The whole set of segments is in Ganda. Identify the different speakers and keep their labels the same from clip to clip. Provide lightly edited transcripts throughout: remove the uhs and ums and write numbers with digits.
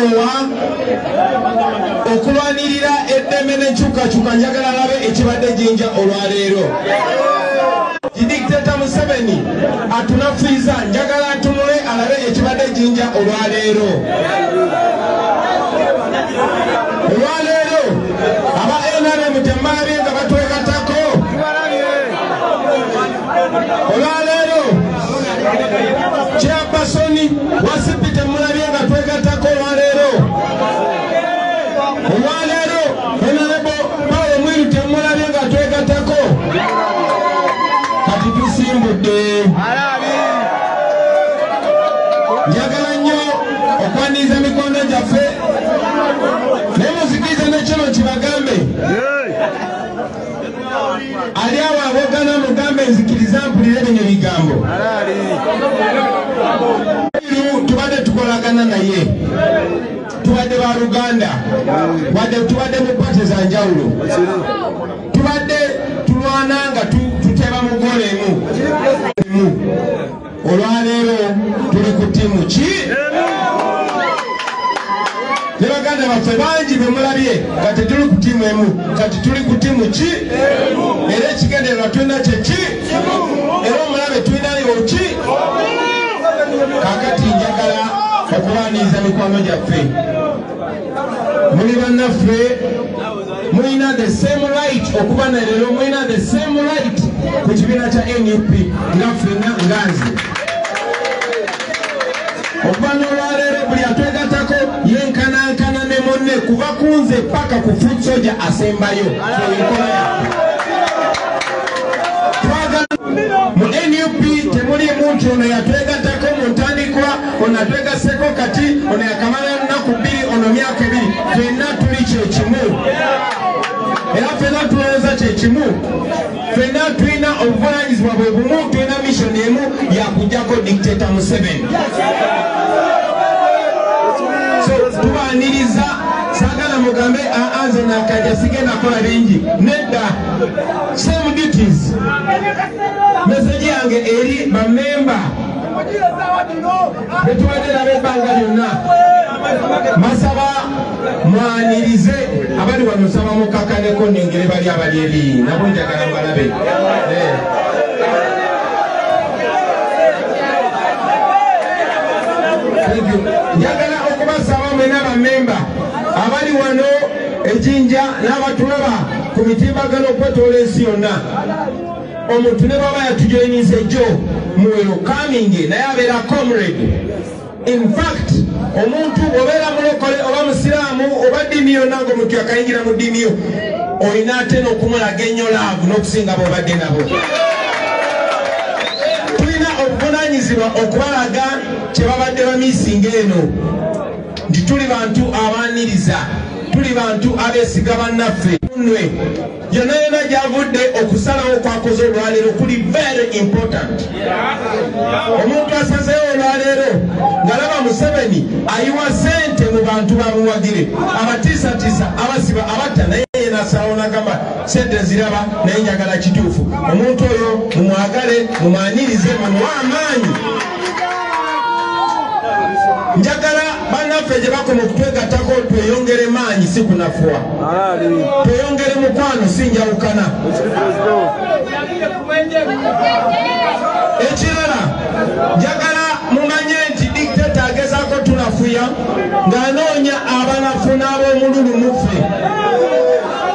Speaker 1: Nowa okulwanirira eddembe n'enkyukakyuka njagala alabe ekibadde Jinja olwaleero. Dictator Museveni atunafuiza njagala atunule alabe ekibadde Jinja olwaleero. Olwaleero aba NRM tembalabye nga batwekatako. Olwaleero Chairpersoni Wasipi temulabye nga twekatako olwaleero. Olwaleero Honorable Paul Mwiru temulabye nga twekatako. Kati tusimbudde. Njagala nnyo okwaniriza mikono gyaffe naye muzikize nekino kibagambe. Ali awo aboogana mugambe nzikiriza mpulire bino bigambo. Tubadde tukolagana naye, tubadde ba Luganda, tubadde mu pate za njawulo, tubadde tulwana nga tuteba mugole emu. Olwaleero tuli ku ttiimu ki? Ne baganda baffe bangi be mulabye kati tuli ku ttiimu emu, kati tuli ku ttiimu ki? Era ekigendererwa tulina kyeki? Era omulabe tulinayo ki? Kakati njagala okubaaniriza mikwano gyaffe. Muli bannaffe mulina the same right okuba na leero, mulina the same right ku kibiina kya NUP nga ffenna nga nze. Okuba n'olwaleero buli atwegatako yenkanankana ne munne kuva ku nze paka ku foot soldier asembayo enkola yaffe. Mu NUP temuli muntu ono yatwegatako mu ntandikwa, ono atwegaseko kati, ono yakamala ennaku bbiri, ono myaka ebiri. Ffenna tuli kyekimu. Era ffenna tulowooza kyekimu. Ffenna tulina obuvunaanyizibwa bwe bumu, tulina mission emu yakujjako Dictator Museveni. So tubaaniriza saagala mugambe nze nakajja sigenda kola bingi. Nedda. Same duties. Meseji yange eri bamemba betuwadde nabo ebbanga lyonna. Masaba mwanirize abali wano nsaba mukakaneko nengere bali abali eri nabo njagala mbalabe. Njagala okubasaba mwena bamemba abali wano ejinja n'abatulaba ku mitimbagano okwetoola ensi yonna. Omuntu ne baba yatujoyinize jo muwero kaminge naye abeera comrade. In fact omuntu obeera mulokole oba musiraamu oba ddiini yonna ng'omuntu yakayingira mu ddiini yo olina ate n'okumulaga ennyo laavu n'okusinga b'obadde nabo. Tulina obuvunaanyizibwa okubalaga kye babadde bamiisinga eno nti tuli bantu abaaniriza, tuli bantu abeesiga bannaffe. Nwe yonna yonna gy'avudde okusalawo kwakoze olwaleero kuli very important. Omuntu asazeewo olwaleero ng'alaba Museveni ayiwa ssente mu bantu bamuwagire, abatiisatiisa, abasiba, abatta, naye ye n'asalawo n'agamba ssente ziraba naye njagala kituufu. Omuntu oyo mumwagale, mumwanirize, mumuwe amaanyi. Njagala bannaffe gye bakoma okutwegattako tweyongere maanyi si kunafuwa. Tweyongere mukwano si njawukana. Ekirala njagala mumanye nti Dictator agezaako tunafuya ng'anoonya abanafu n'ab'omululu muffe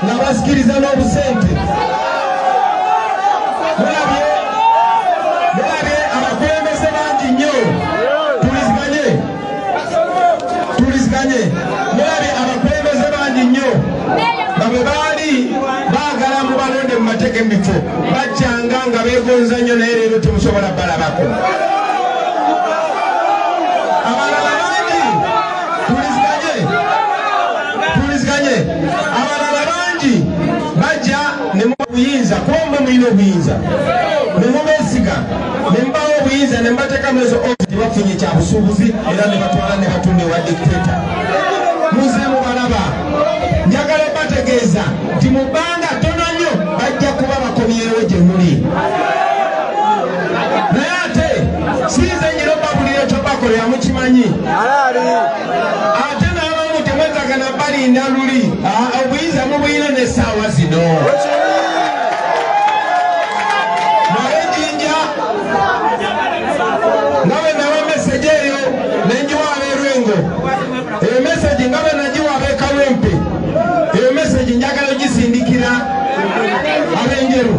Speaker 1: nga basikiriza n'obusente. Mulabye abakulembeze bangi nnyo. Mulabye abakulembeze bangi nnyo nga bwe baali baagala mubalonde mu mateeka emifo bajjanga nga beegonza nnyo naye leero temusobola balabako. Abalala bangi tuliziganye. Abalala bangi bajja ne mu buyinza kuba mwe mulina obuyinza ne mubeesiga ne mbawo obuyinza ne mbateeka mu ezo ofisi bafunye kya busuubuzi era ne batwala ne batunda ewa Dictator. Muze mubalaba. Njagala bategeeza nti mu bbanga ttono nnyo bajja kuba bakomyewo gye muli. Naye ate sinze nyina obabulire tobakole yamukimanyi. Ate naye balinda luli obuyinza mubuyina n'essaawa zino nabejinja nga bwe naba meseji eyo nenjiwa abeerwengo eyo meseji nga bwe nagiwa abeekalwempe eyo meseji njagala ogisindikira ab'enjeru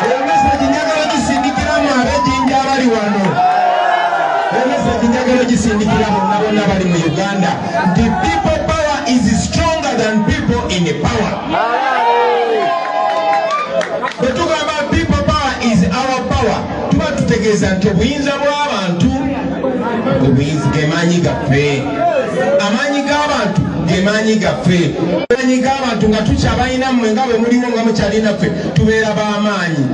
Speaker 1: eyo meseji njagala ogisindikiramu abejinja abali wano eyo meseji njagala ogisindikira bonna bonna bali mu Uganda nti people power is stronger than people in power. Bwe tugamba people power is our power tuba tutegeeza nti obuyinza bw'abantu gemaanyi gaffe amaanyi g'abantu gemaanyi gaffe amaanyi g'abantu nga tukyabalina mmwe nga bwe muliwo nga mukyalina ffe tubeera b'amaanyi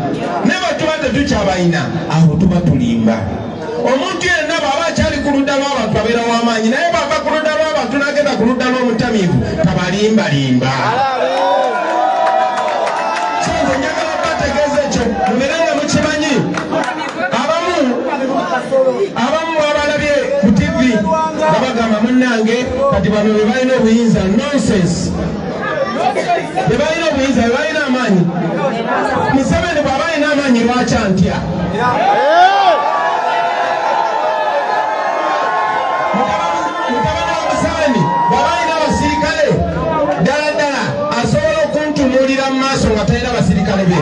Speaker 1: naye bwe tuba tetukyabalina awo tuba tulimba omuntu yenna bw'aba akyali ku ludda lw'abantu abeera w'amaanyi naye bw'ava ku ludda lw'abantu n'agenda ku ludda lw'omutamiivu tabalimbalimba sonze njagala bategeeza ekyo mubeere nga mukimanyi abamu abalabye ku tivi nga bagamba munnange kati bano be balina obuyinza nonsense be balina obuyinza be balina amaanyi Museveni bw'aba alina amaanyi lwaki antya mutabani wa Museveni bw'aba alina abasirikale ddala ddala asobola okuntunuulira mu maaso nga talina abasirikale be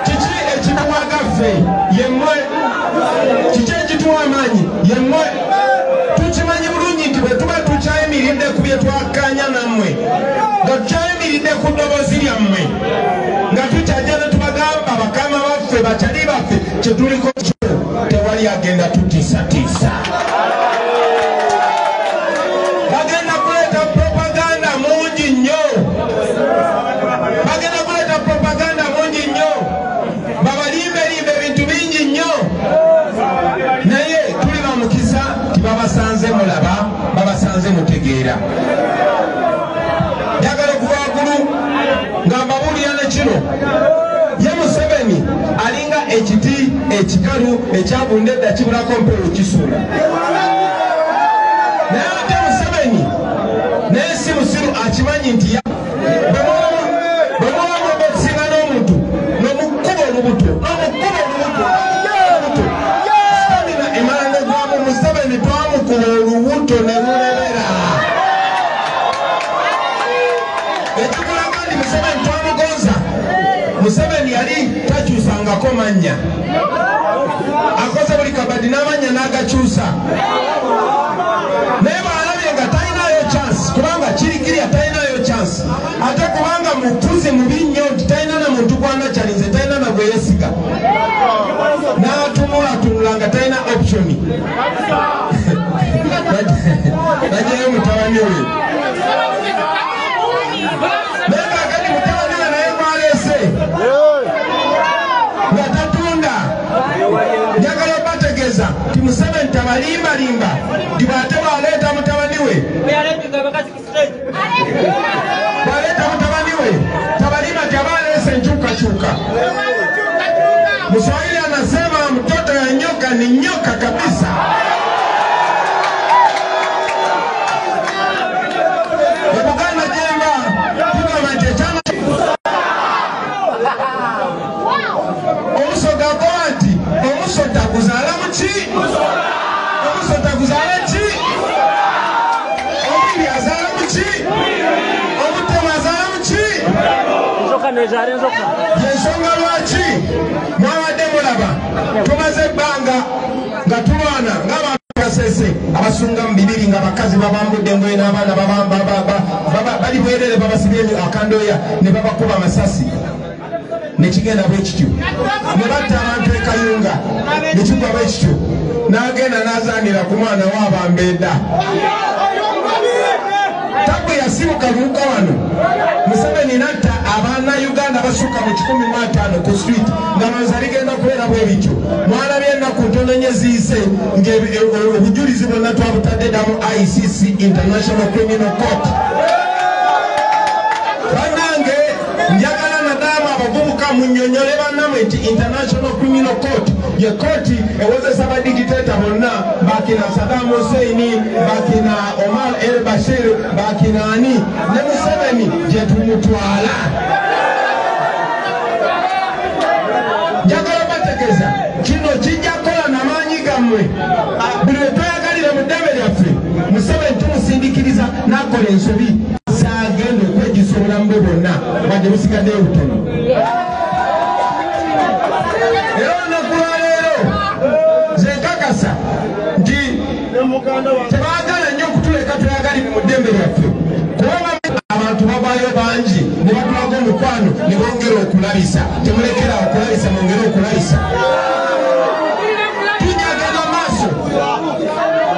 Speaker 1: kiki ekituwagaffe yemmwe kiki ekituwa amaanyi yemmwe tukimanyi bulungi nti bwe tuba tukyayimiridde ku bye twakkaanya nammwe nga tukyayimiridde ku ddoboozi lyammwe nga tukyajja ne tubagamba bakama baffe bakyali baffe kye tuliko kyo tewali agenda tutiisatiisa bagenda kuleeta propaganda mungi nnyo bagenda kuleeta propaganda mungi nnyo babalimbelimbe ebintu bingi nnyo naye tuli bamukisa tibabasanze mulaba babasanze mutegeera njagala okuva waggulu nga mbabuulira ne kino ye Museveni alinga ekiti ekikalu ekyabunda edda kibulako mpewo kisuula naye ate Museveni naye si musiru akimanyi nti bwe muwamu okusinga n'omuntu n'omukuba olubuto stamina emala ne gwamu Museveni twamukuba olubuto ne lulebera ekikulaga nti Museveni twamugonza Museveni yali takyusangako mannya akoze buli kabadi n'amannya n'agakyusa naye bw'alabye nga talinayo chance kubanga kirikirya talinayo chance ate kubanga mutuzi mubi nnyo nti talina na muntu gw'anakyalinze talina na gwe yeesiga n'atunulatunula nga talina optioni najeyo mutabani we naye kakati mutabani we naye mwaleese nga tatunda njagala bategeeza ti Museveni tabalimbalimba ti bw'ate bw'aleeta mutabani we bw'aleeta mutabani we tabalima ti aba aleese enkyukakyuka Mswahili anasema mtoto ya nyoka ni nyoka kabisa ebuganda jemba tugamantechana omusoga gwati omusota guzaala muki omusota guzaala ki omubiri azaala muki omutemu azaala muki yensonga lwaki mwabadde mulaba tumaze ebbanga nga tulwana ng'abantu basese abasunga mu bibiri nga bakazi babambudde engoye n'abaana bali bwerere babasibye akandooya ne babakuba amasasi nekigenda bwe kityo ne batta abantu e Kayunga nekigwa bwe kityo n'agenda n'azaanira ku mwana w'abambedda tabwe yasibuka luuka wano Museveni natta abaana Uganda basukka mu 15 ku street nga manza ligenda kubeera bwe bityo mwalabye ennaku ntono nnyo ziyise ng'obujulizi bwonna twabutadde dda mu ICC International Criminal Court bannange njagala nadaama abavubuka kyokka munnyonnyole bannamwe nti International Criminal Court ye kooti ewozesa badikiteeta bonna bakina Saddam Hussein, bakina Omar el-Bashir, bakina ani ne Museveni gye tumutwala. Njagala bategeeza kino kijja kukola n'amaanyi gammwe. Buli we tweyagalire mu ddembe lyaffe Museveni tumusindikiriza n'akola ensobi z'agenda okwegisa obulamu bwe bwonna wadde busigaddeyo butono. Era olunaku lwa leero nze nkakasa nti tebaagala nnyo okutuleka tweyagalire mu ddembe lyaffe kubanga abantu babaayo bangi ne batulaga omukwano ne bongera okulabisa. Temulekera okulabisa, mwongere okulabisa. Tujagenda maaso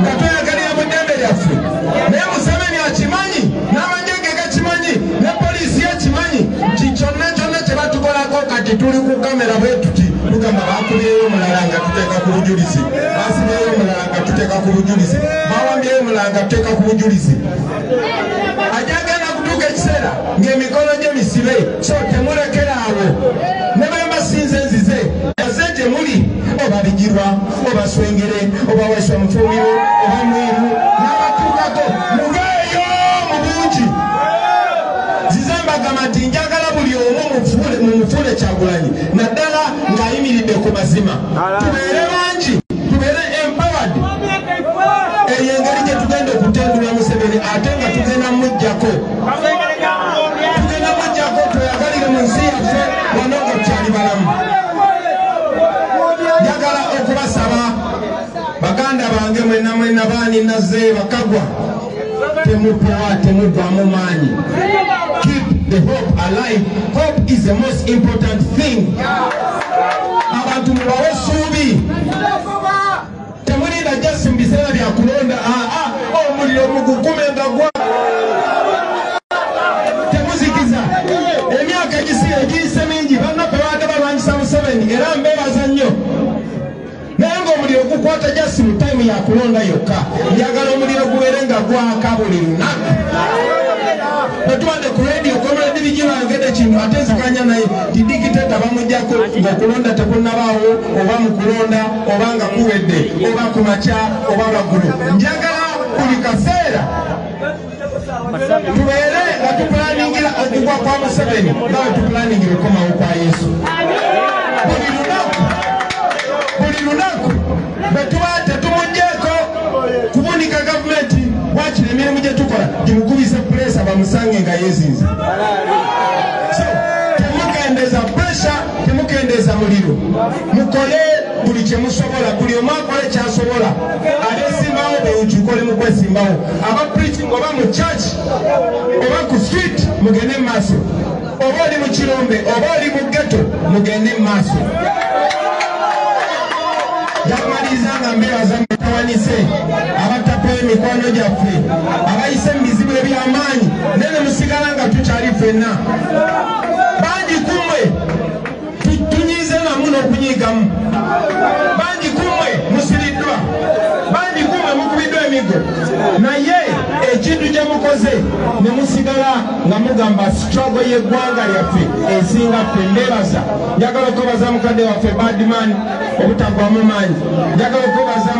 Speaker 1: nga tweyagalira mu ddembe lyaffe, naye Museveni akimanyi, n'amagye ge gakimanyi, ne poliisi ekimanyi nti kyonna kyonna kye batukolako kati tuli ku kamera bwe tuti tugamba baakubyeyo omulala nga tuteeka ku bujulizi, baasibyeyo omulala nga tuteeka ku bujulizi, bawambyeyo omulala nga tuteeka ku bujulizi. Ajagenda kutuuka ekiseera ng'emikono gye misibe, so temulekera awo. Ne bwe mbasinze nzize yaze gye muli, oba Bigirwa, oba Swengere, oba Weswa Mufumbiro, oba Mwiru, n'abatuukako mubeeyo mu bungi. Nzize mbagamba nti njagala buli omu mumufuule Kyagulanyi naddala ng'ayimiridde ku mazima. Tubeere bangi, tubeere empowered. Eyo engeri gye tugenda okutendula Museveni ate nga tugenda mujjako. Tugenda mujjako tweyagalire mu nsi yaffe wano nga tukyali balamu. Njagala okubasaba baganda bange mwenna baani nazze bakagwa temupewa temugwamu maanyi. Keep the hope alive. Hope is the most important thing. Abantu mubawe essuubi. Temulinda just mu biseera bya kulonda omuliro mugukume nga gwa. Temuzikiza emyaka egiyise mingi bannaffe baadde balwanyisa Museveni era mbeebaza nnyo. Naye ng'omuliro gukwata just mu time ya kulonda yokka. Njagala omuliro gubeere nga gwaka buli lunaku. Netubadde ku radio Comrade Bigirwa ayogedde kintu ate nzikanya naye ti dikiteeta bamuggyako ng'okulonda tekunnabaawo oba mu kulonda oba nga kuwedde oba ku makya oba lwaggulu. Njagala buli kaseera tubeere nga tupulaningira okugwa kwa Museveni nga bwe tupulaningira okukomawo kwa Yesu. Buli lunaku bwe tuba tetumuggyeko kubunika gavumenti wakiri emirimu gye tukola gimukubisa puleesa bamusange nga yeezinze. So temukendeeza puresha, temukendeeza muliro. Mukole buli kye musobola, buli omu akole ky'asobola. Abeesimbawo beekyukole mu kwesimbawo. Aba preaching oba mu church oba ku street mugende mu maaso. Oba oli mu kirombe oba oli mu ghetto mugende mu maaso. Yakumaliza nga mbeebaza mutawanise abatapewa emikwano gyaffe abayise mu bizibu eby'amaanyi nene musigala nga tukyali ffenna. Bangi kumwe tunyiize namu n'okunyiigamu. Bangi kumwe musiriddwa. Bangi kumwe mukubiddwa emigo. Naye ekintu kye mukoze ne musigala nga mugamba struggle y'eggwanga lyaffe esinga ffe. Mbeebaza. Njagala okubaza mukadde waffe Badman obutagwamu maanyi. Njagala okubaza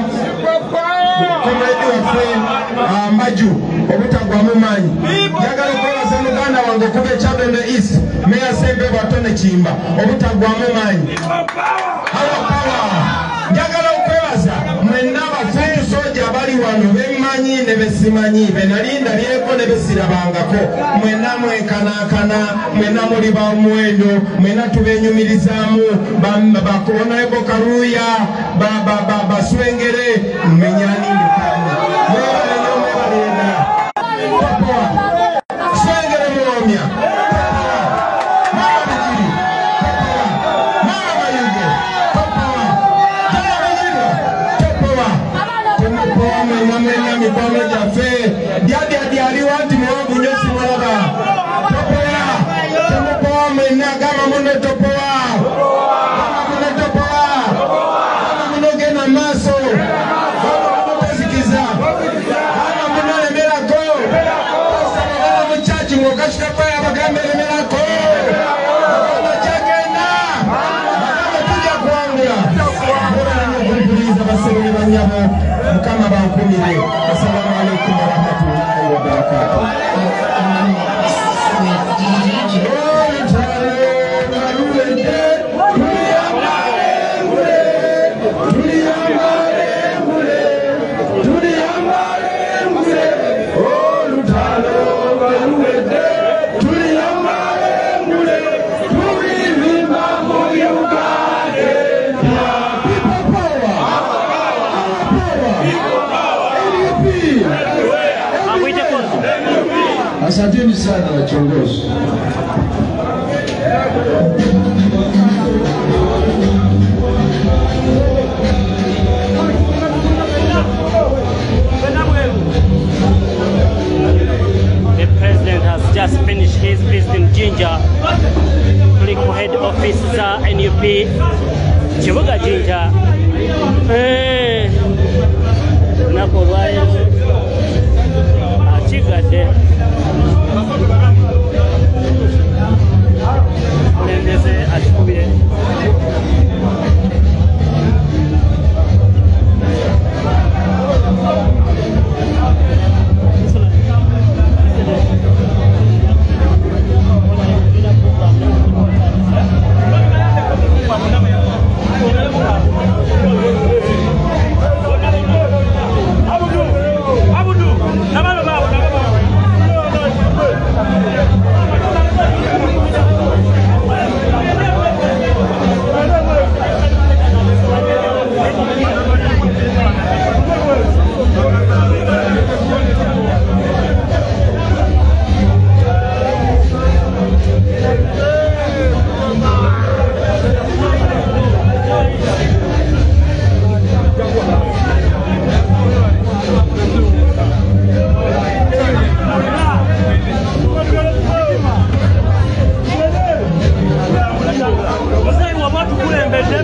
Speaker 1: Comrade waffe Mbaju obutagwamu maanyi. Njagala okubaza muganda wange okuva ekyabembe East Mayor Sembe Batone Kimba obutagwamu maanyi. Njagala okwebaza mwenna bafeetu soja abali wano bemmanyi ne besimanyi benalinda lyeko ne besirabangako. Mwenna mwenkanankana, mwenna muli bamuwendo, mwenna tubenyumirizaamu bakonaebo Karuya Baswengere menyani mukane mwebalenyomebalenda Papoa Swengere Mulomya Mama Bigiri Papoa Mama Mayuge Papoa Jana Bigirwa Papoa temupoa mwenna mikwano gyaffe dyadi aliwo nti muwanvu nnyo simulaba. Topoa temupoa mwenna gamba muno topoa maaso bamuzikiza ana munolemerako osabagala mu chachi ng'okasukako abagambe lemerako ana kyagenda bankumire. Assalamu alaikum wa rahmatullahi wa barakatuh.
Speaker 2: Asanteni sana wachongozi.
Speaker 3: The president has just finished his visit in Jinja, political head officer NUP, Kibuga Jinja. Nakolwayo akigadde kulembeze akikubire Mzee wa watu kule mbele